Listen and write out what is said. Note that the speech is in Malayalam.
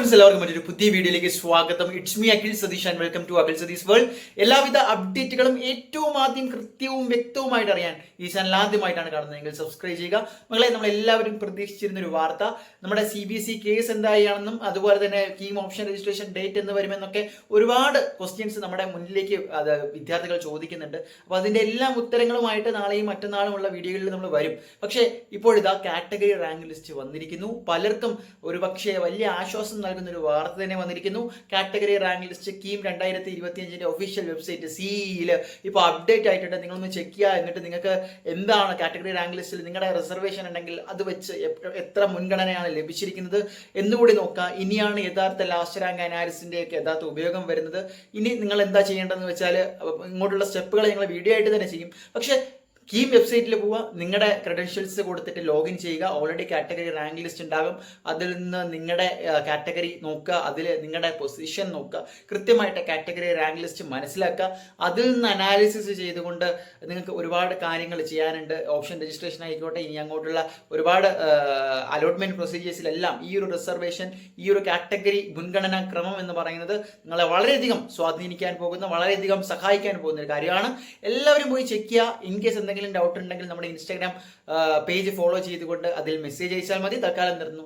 ഫ്രണ്ട്സ്, എല്ലാവർക്കും മറ്റൊരു പുതിയ വീഡിയോയിലേക്ക് സ്വാഗതം. It's me Akhil Satheesh and welcome to Akhil Satheesh world. എല്ലാവിധ അപ്ഡേറ്റുകളും ഏറ്റവും ആദ്യം കൃത്യവും വ്യക്തവുമായിട്ട് അറിയാൻ ഈ ചാനൽ ആദ്യമായിട്ടാണ് കാണുന്നതെങ്കിൽ സബ്സ്ക്രൈബ് ചെയ്യുക. മകളെ, നമ്മൾ എല്ലാവരും പ്രതീക്ഷിച്ചിരുന്ന ഒരു വാർത്ത, നമ്മുടെ CBSE കേസ് എന്തായാണെന്നും അതുപോലെ തന്നെ കീം ഓപ്ഷൻ രജിസ്ട്രേഷൻ ഡേറ്റ് എന്ന് വരുമെന്നൊക്കെ ഒരുപാട് ക്വസ്റ്റ്യൻസ് നമ്മുടെ മുന്നിലേക്ക് വിദ്യാർത്ഥികൾ ചോദിക്കുന്നുണ്ട്. അപ്പോൾ അതിൻ്റെ എല്ലാ ഉത്തരങ്ങളുമായിട്ട് നാളെയും മറ്റന്നാളുമുള്ള വീഡിയോകളിൽ നമ്മൾ വരും. പക്ഷേ ഇപ്പോഴിതാ കാറ്റഗറി റാങ്ക് ലിസ്റ്റ് വന്നിരിക്കുന്നു. പലർക്കും ഒരു പക്ഷേ വലിയ ആശ്വാസം നൽകുന്ന ഒരു വാർത്ത തന്നെ വന്നിരിക്കുന്നു. Category rank list KEAM 2025 official website CEയിൽ ഇപ്പോൾ അപ്ഡേറ്റ് ആയിട്ടുണ്ട്. നിങ്ങളൊന്ന് ചെക്ക് ചെയ്യുക. എന്നിട്ട് നിങ്ങൾക്ക് എന്താണ് കാറ്റഗറി റാങ്ക് ലിസ്റ്റിൽ നിങ്ങളുടെ റിസർവേഷൻ ഉണ്ടെങ്കിൽ അത് വെച്ച് എത്ര മുൻഗണനയാണ് ലഭിച്ചിരിക്കുന്നത് എന്നുകൂടി നോക്കുക. ഇനിയാണ് യഥാർത്ഥ ലാസ്റ്റ് റാങ്ക് അനാലിസിൻ്റെ ഒക്കെ യഥാർത്ഥ ഉപയോഗം വരുന്നത്. ഇനി നിങ്ങൾ എന്താ ചെയ്യേണ്ടതെന്ന് വെച്ചാൽ ഇങ്ങോട്ടുള്ള സ്റ്റെപ്പുകൾ ഞങ്ങൾ വീഡിയോ ആയിട്ട് തന്നെ ചെയ്യും. പക്ഷേ കീം വെബ്സൈറ്റിൽ പോവുക, നിങ്ങളുടെ ക്രെഡൻഷ്യൽസ് കൊടുത്തിട്ട് ലോഗിൻ ചെയ്യുക. ഓൾറെഡി കാറ്റഗറി റാങ്ക് ലിസ്റ്റ് ഉണ്ടാകും. അതിൽ നിന്ന് നിങ്ങളുടെ കാറ്റഗറി നോക്കുക, അതിൽ നിങ്ങളുടെ പൊസിഷൻ നോക്കുക, കൃത്യമായിട്ട് കാറ്റഗറി റാങ്ക് ലിസ്റ്റ് മനസ്സിലാക്കുക. അതിൽ നിന്ന് അനാലിസിസ് ചെയ്തുകൊണ്ട് നിങ്ങൾക്ക് ഒരുപാട് കാര്യങ്ങൾ ചെയ്യാനുണ്ട്. ഓപ്ഷൻ രജിസ്ട്രേഷൻ ആയിക്കോട്ടെ, ഇനി അങ്ങോട്ടുള്ള ഒരുപാട് അലോട്ട്മെന്റ് പ്രൊസീജിയേഴ്സിലെല്ലാം ഈ ഒരു റിസർവേഷൻ, ഈ ഒരു കാറ്റഗറി മുൻഗണനാ ക്രമം എന്ന് പറയുന്നത് നിങ്ങളെ വളരെയധികം സ്വാധീനിക്കാൻ പോകുന്ന, വളരെയധികം സഹായിക്കാൻ പോകുന്ന ഒരു കാര്യമാണ്. എല്ലാവരും പോയി ചെക്ക് ചെയ്യുക. ഇൻ കേസ് എന്തെങ്കിലും ഡൗട്ട് ഉണ്ടെങ്കിൽ നമ്മുടെ ഇൻസ്റ്റാഗ്രാം പേജ് ഫോളോ ചെയ്തുകൊണ്ട് അതിൽ മെസ്സേജ് അയച്ചാൽ മതി. തൽക്കാലം നിർന്നു.